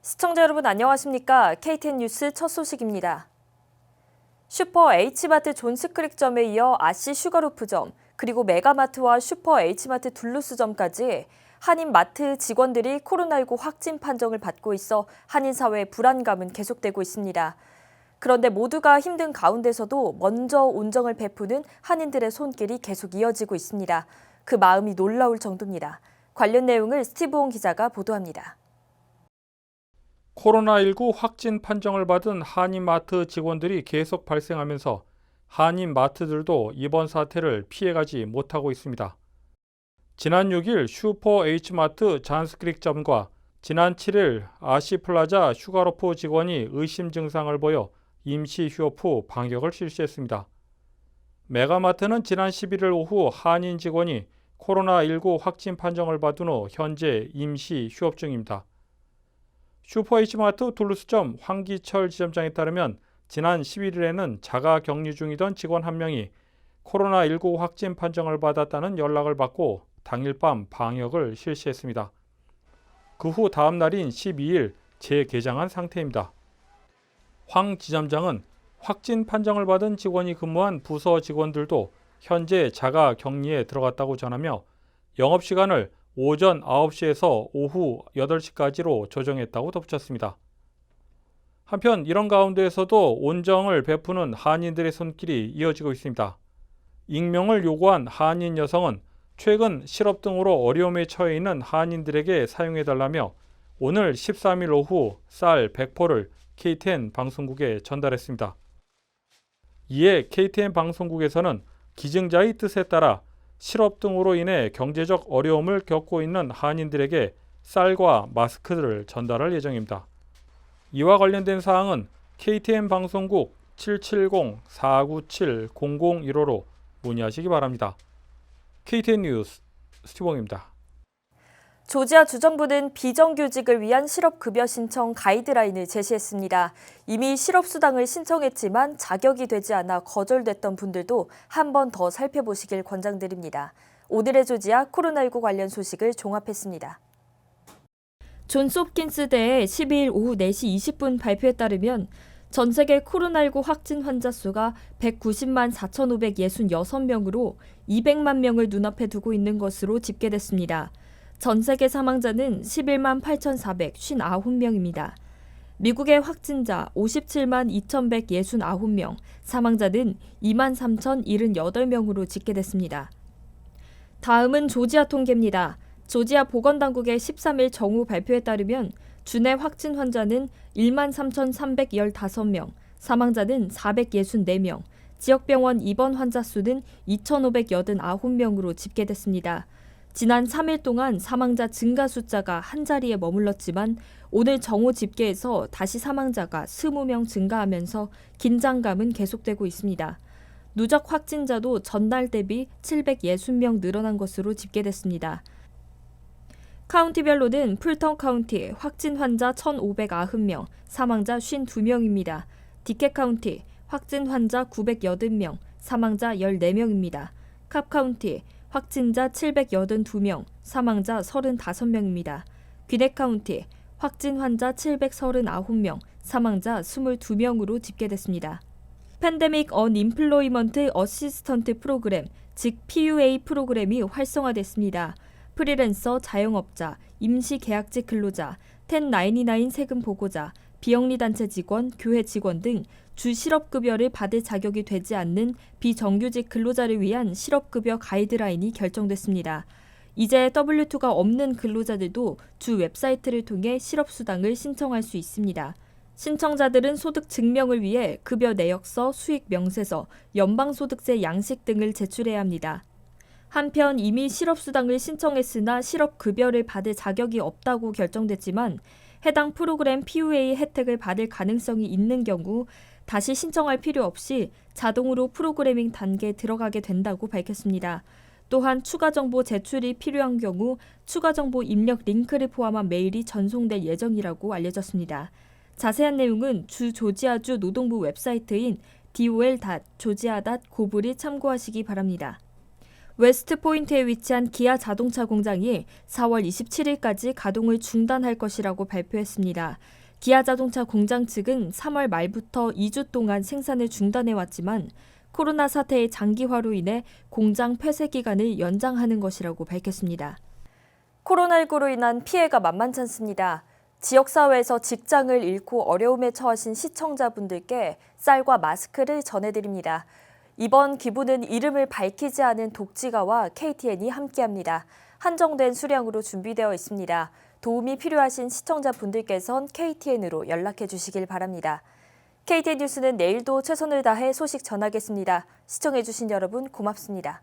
시청자 여러분 안녕하십니까? KTN 뉴스 첫 소식입니다. 슈퍼 H마트 존스크릭점에 이어 아시 슈가로프점, 그리고 메가마트와 슈퍼 H마트 둘루스점까지 한인마트 직원들이 코로나19 확진 판정을 받고 있어 한인사회의 불안감은 계속되고 있습니다. 그런데 모두가 힘든 가운데서도 먼저 온정을 베푸는 한인들의 손길이 계속 이어지고 있습니다. 그 마음이 놀라울 정도입니다. 관련 내용을 스티브온 기자가 보도합니다. 코로나19 확진 판정을 받은 한인마트 직원들이 계속 발생하면서 한인마트들도 이번 사태를 피해가지 못하고 있습니다. 지난 6일 슈퍼 H마트 잔스크릭점과 지난 7일 아시플라자 슈가로프 직원이 의심 증상을 보여 임시 휴업 후 방역을 실시했습니다. 메가마트는 지난 11일 오후 한인 직원이 코로나19 확진 판정을 받은 후 현재 임시 휴업 중입니다. 슈퍼 H마트 둘루스점 황기철 지점장에 따르면 지난 11일에는 자가 격리 중이던 직원 한 명이 코로나19 확진 판정을 받았다는 연락을 받고 당일 밤 방역을 실시했습니다. 그 후 다음 날인 12일 재개장한 상태입니다. 황 지점장은 확진 판정을 받은 직원이 근무한 부서 직원들도 현재 자가 격리에 들어갔다고 전하며 영업시간을 오전 9시에서 오후 8시까지로 조정했다고 덧붙였습니다. 한편 이런 가운데에서도 온정을 베푸는 한인들의 손길이 이어지고 있습니다. 익명을 요구한 한인 여성은 최근 실업 등으로 어려움에 처해 있는 한인들에게 사용해달라며 오늘 13일 오후 쌀 100포를 KTN 방송국에 전달했습니다. 이에 KTN 방송국에서는 기증자의 뜻에 따라 실업 등으로 인해 경제적 어려움을 겪고 있는 한인들에게 쌀과 마스크를 전달할 예정입니다. 이와 관련된 사항은 KTN 방송국 770-497-0015로 문의하시기 바랍니다. KTN 뉴스 스티브입니다. 조지아 주정부는 비정규직을 위한 실업급여 신청 가이드라인을 제시했습니다. 이미 실업수당을 신청했지만 자격이 되지 않아 거절됐던 분들도 한 번 더 살펴보시길 권장드립니다. 오늘의 조지아 코로나19 관련 소식을 종합했습니다. 존스홉킨스대의 12일 오후 4시 20분 발표에 따르면 전 세계 코로나19 확진 환자 수가 190만 4,566명으로 200만 명을 눈앞에 두고 있는 것으로 집계됐습니다. 전 세계 사망자는 11만 8,459명입니다. 미국의 확진자 57만 2,169명, 사망자는 2만 3,078명으로 집계됐습니다. 다음은 조지아 통계입니다. 조지아 보건당국의 13일 정오 발표에 따르면 주내 확진 환자는 1만 3,315명, 사망자는 464명, 지역병원 입원 환자 수는 2,589명으로 집계됐습니다. 지난 3일 동안 사망자 증가 숫자가 한 자리에 머물렀지만 오늘 정오 집계에서 다시 사망자가 20명 증가하면서 긴장감은 계속되고 있습니다. 누적 확진자도 전날 대비 760명 늘어난 것으로 집계됐습니다. 카운티별로는 풀턴 카운티 확진 환자 1,590명, 사망자 52명입니다. 디켓 카운티 확진 환자 980명, 사망자 14명입니다. 캅 카운티 확진자 782명, 사망자 35명입니다. 귀넷 카운티 확진 환자 739명, 사망자 22명으로 집계됐습니다. 팬데믹 언임플로이먼트 어시스턴트 프로그램, 즉 PUA 프로그램이 활성화됐습니다. 프리랜서 자영업자, 임시계약직 근로자, 1099 세금 보고자, 비영리단체 직원, 교회 직원 등 주 실업급여를 받을 자격이 되지 않는 비정규직 근로자를 위한 실업급여 가이드라인이 결정됐습니다. 이제 W2가 없는 근로자들도 주 웹사이트를 통해 실업수당을 신청할 수 있습니다. 신청자들은 소득 증명을 위해 급여 내역서, 수익 명세서, 연방소득세 양식 등을 제출해야 합니다. 한편 이미 실업수당을 신청했으나 실업급여를 받을 자격이 없다고 결정됐지만 해당 프로그램 PUA 혜택을 받을 가능성이 있는 경우 다시 신청할 필요 없이 자동으로 프로그래밍 단계에 들어가게 된다고 밝혔습니다. 또한 추가 정보 제출이 필요한 경우 추가 정보 입력 링크를 포함한 메일이 전송될 예정이라고 알려졌습니다. 자세한 내용은 주 조지아주 노동부 웹사이트인 dol.georgia.gov를 참고하시기 바랍니다. 웨스트포인트에 위치한 기아 자동차 공장이 4월 27일까지 가동을 중단할 것이라고 발표했습니다. 기아 자동차 공장 측은 3월 말부터 2주 동안 생산을 중단해왔지만 코로나 사태의 장기화로 인해 공장 폐쇄 기간을 연장하는 것이라고 밝혔습니다. 코로나19로 인한 피해가 만만치 않습니다. 지역사회에서 직장을 잃고 어려움에 처하신 시청자분들께 쌀과 마스크를 전해드립니다. 이번 기부는 이름을 밝히지 않은 독지가와 KTN이 함께합니다. 한정된 수량으로 준비되어 있습니다. 도움이 필요하신 시청자분들께선 KTN으로 연락해 주시길 바랍니다. KTN 뉴스는 내일도 최선을 다해 소식 전하겠습니다. 시청해 주신 여러분 고맙습니다.